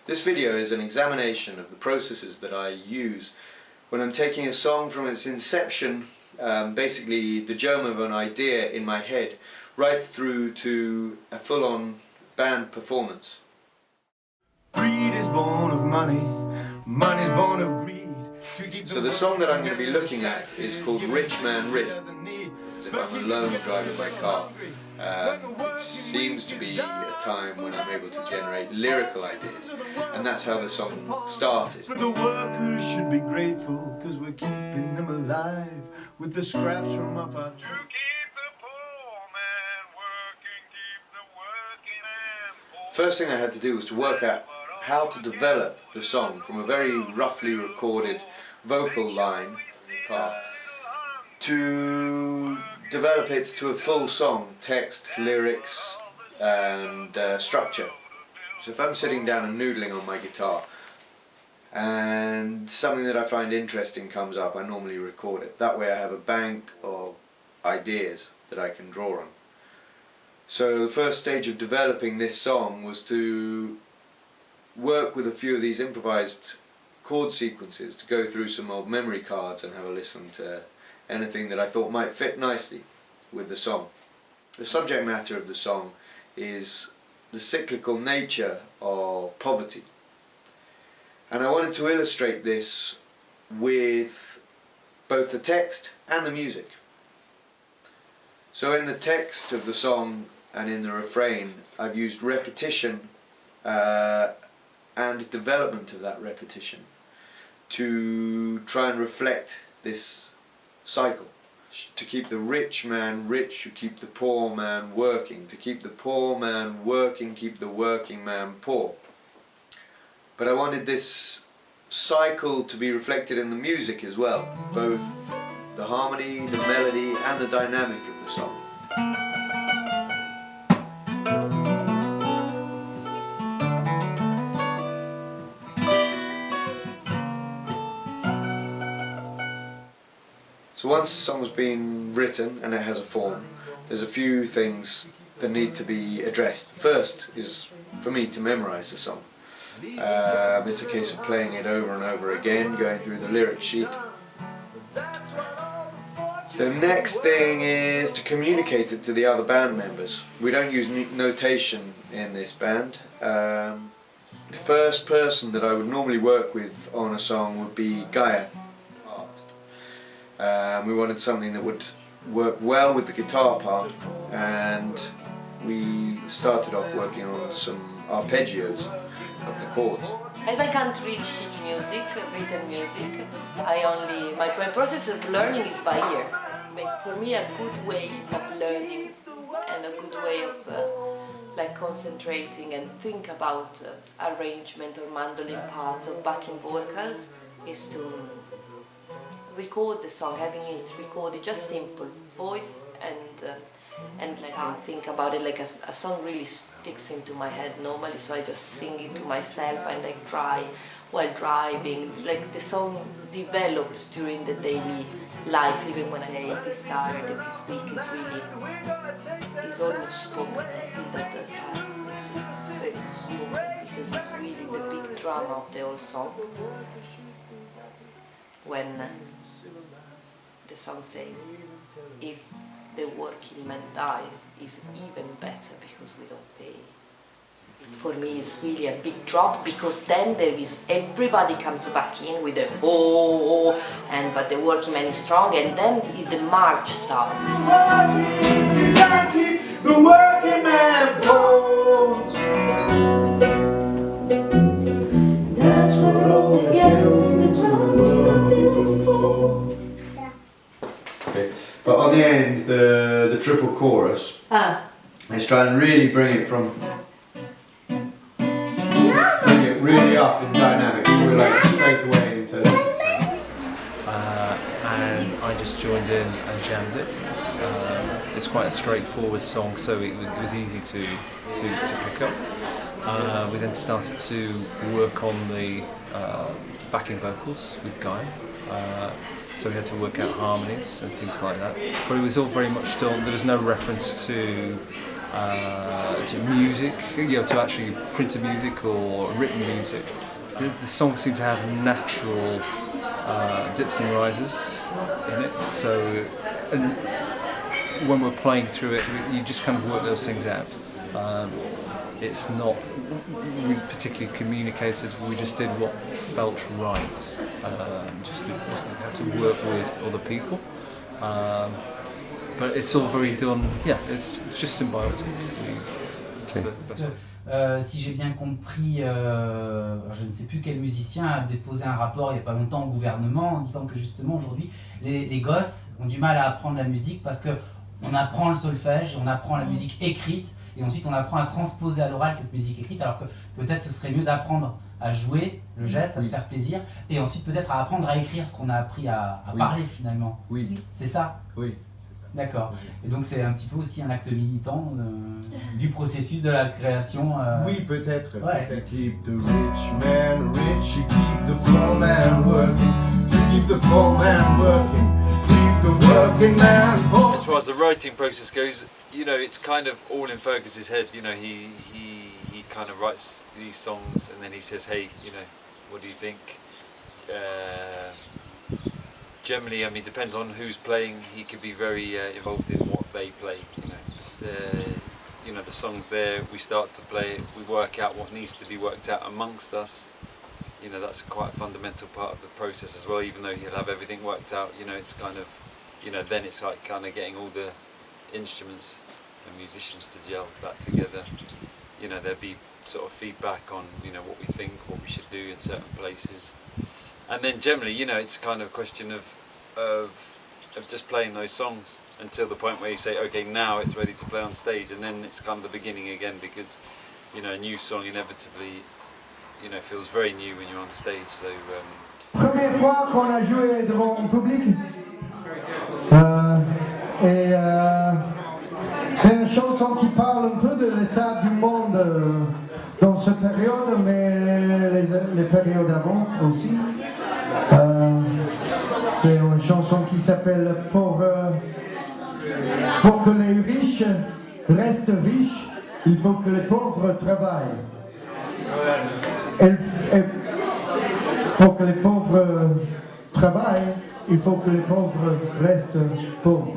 This video is an examination of the processes that I use when I'm taking a song from its inception, basically the germ of an idea in my head, right through to a full-on band performance. Greed is born of money, money is born of greed. So the song that I'm going to be looking at is called Rich Man Rich, as if I'm alone driving my car. It seems to be a time when I'm able to generate lyrical ideas, and that's how the song started. The workers should be grateful because we're keeping them alive with the scraps from off our... First thing I had to do was to work out how to develop the song from a very roughly recorded vocal line in the car to develop it to a full song, text, lyrics and structure. So if I'm sitting down and noodling on my guitar and something that I find interesting comes up, I normally record it. That way I have a bank of ideas that I can draw on. So the first stage of developing this song was to work with a few of these improvised chord sequences, to go through some old memory cards and have a listen to anything that I thought might fit nicely with the song. The subject matter of the song is the cyclical nature of poverty, and I wanted to illustrate this with both the text and the music. So in the text of the song and in the refrain I've used repetition and development of that repetition to try and reflect this cycle. To keep the rich man rich, you keep the poor man working. To keep the poor man working, keep the working man poor. But I wanted this cycle to be reflected in the music as well, both the harmony, the melody and the dynamic of the song. So once the song's been written and it has a form, there's a few things that need to be addressed. First is for me to memorize the song. It's a case of playing it over and over again, going through the lyric sheet. The next thing is to communicate it to the other band members. We don't use notation in this band. The first person that I would normally work with on a song would be Gaia. We wanted something that would work well with the guitar part, and we started off working on some arpeggios of the chords. As I can't read sheet music, written music, my process of learning is by ear. But for me, a good way of learning and a good way of concentrating and think about arrangement or mandolin parts or backing vocals is to record the song, having it recorded just simple voice and think about it like a song really sticks into my head normally, so I just sing it to myself and try while driving, the song develops during the daily life, even when if he's tired, if he's weak, it's almost spoken. I feel that the time is almost spoken because it's really the big drama of the whole song. When the song says, if the working man dies, is even better because we don't pay. For me it's really a big drop, because then everybody comes back in with a oh, but the working man is strong, and then the march starts. You gotta keep the working man poor. That's what all the Okay. But on the end, the triple chorus, let's try and really bring it really up in dynamics. We're straight away into and I just joined in and jammed it. It's quite a straightforward song, so it was easy to pick up. We then started to work on the backing vocals with Guy. So we had to work out harmonies and things like that. But it was all very much still, there was no reference to to music, to actually printed music or written music. The songs seem to have natural dips and rises in it. So, and when we're playing through it, you just kind of work those things out. It's not particularly communicated. We just did what felt right. Just had to work with other people. But it's all very done. Yeah, it's just symbiotic. Si j'ai bien compris, je ne sais plus quel musicien a déposé un rapport il n'y a pas longtemps au gouvernement en disant que justement aujourd'hui les gosses ont du mal à apprendre la musique parce qu'on apprend le solfège, on apprend la musique écrite et ensuite on apprend à transposer à l'oral cette musique écrite, alors que peut-être ce serait mieux d'apprendre à jouer le geste, à se faire plaisir, et ensuite peut-être à apprendre à écrire ce qu'on a appris à parler finalement. Oui. C'est ça? Oui. D'accord. Et donc c'est un petit peu aussi un acte militant du processus de la création. Oui, peut-être. Ouais. Peut-être. Keep the rich man rich, you keep the poor man working. To keep the poor man working, keep the working man poor. As far as the writing process goes, it's kind of all in Fergus's head. He kind of writes these songs and then he says, hey, what do you think? Generally, it depends on who's playing. He could be very involved in what they play. The songs there, we start to play it, we work out what needs to be worked out amongst us. That's quite a fundamental part of the process as well. Even though he'll have everything worked out, it's kind of, then it's like kind of getting all the instruments and musicians to gel that together. There'll be sort of feedback on what we think, what we should do in certain places. And then generally, it's kind of a question of just playing those songs until the point where you say, okay, now it's ready to play on stage, and then it's kind of the beginning again, because a new song inevitably feels very new when you're on stage. So première fois qu'on a joué devant un public, c'est une chanson qui parle un peu de l'état du monde dans cette période, mais les périodes avant aussi. C'est une chanson qui s'appelle pour que les riches restent riches, il faut que les pauvres travaillent. Et pour que les pauvres travaillent, il faut que les pauvres restent pauvres.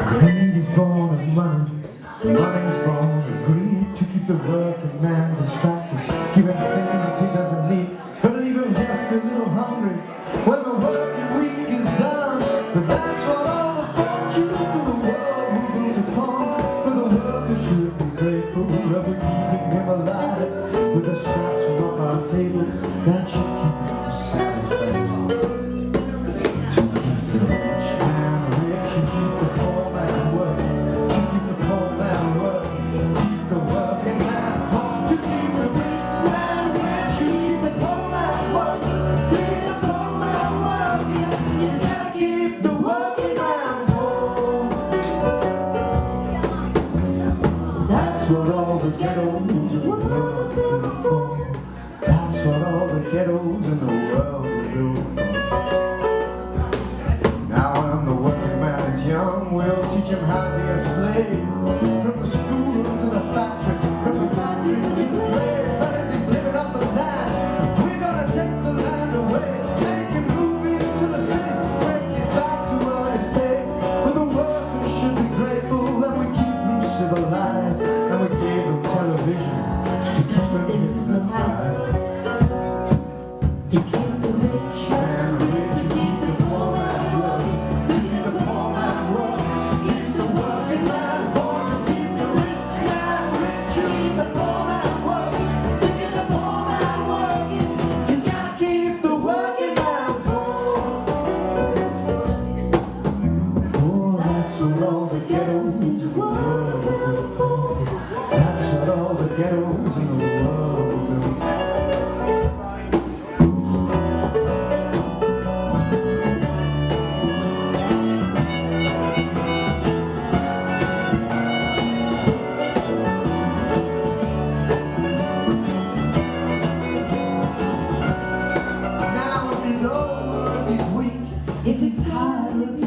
Greed is born of money, money is born of greed. To keep the working man distracted, give him things he doesn't need, but leave him just a little hungry when the working week is done. But that's what all the fortunes of the world will be upon. But the worker should be grateful that we're keeping him alive with the scraps from off our table that should keep him satisfied. To keep the rich man rich and keep the poor man working. To keep the poor man working, keep the working man home. To keep the rich man rich and keep the poor man working. Keep the poor man working, you gotta keep the working man home. That's what all the ghettos in the world do for. That's what all the ghettos in the world do for. Now when the working man is young, we'll teach him how to be a slave. From the school to the factory, from the factory to the grave. But if he's living off the land, we're gonna take the land away. Make him move into the city, break his back to earn his pay. But the workers should be grateful that we keep them civilized, and we gave them television to keep them hypnotized. To keep the rich man rich, to keep the poor man working, to keep the poor man working, keep the working man born, to keep what all the ghettos in the world were built for. That's what all the ghettos in the world were built for. Now if he's old or if he's weak, if he's tired or if